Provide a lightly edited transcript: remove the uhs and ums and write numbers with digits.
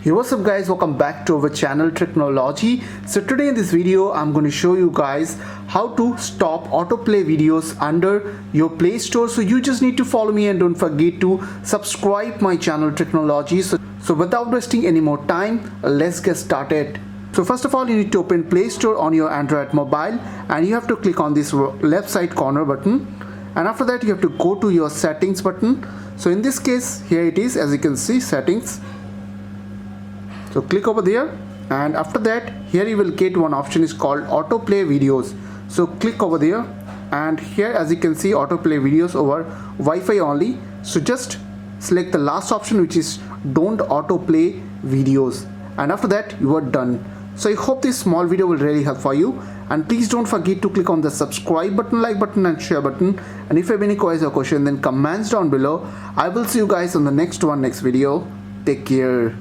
Hey, what's up guys, welcome back to our channel Tricknology. So today in this video I'm going to show you guys how to stop autoplay videos under your Play Store. So you just need to follow me and don't forget to subscribe my channel Tricknology. So without wasting any more time, let's get started. So first of all, you need to open Play Store on your Android mobile and you have to click on this left side corner button, and after that you have to go to your settings button. So in this case, here it is, as you can see, settings. So click over there, and after that here you will get one option is called autoplay videos. So click over there, and here as you can see, autoplay videos over Wi-Fi only. So just select the last option, which is don't autoplay videos, and after that you are done. So I hope this small video will really help for you, and please don't forget to click on the subscribe button, like button and share button. And if you have any queries or question, then comments down below. I will see you guys on the next video. Take care.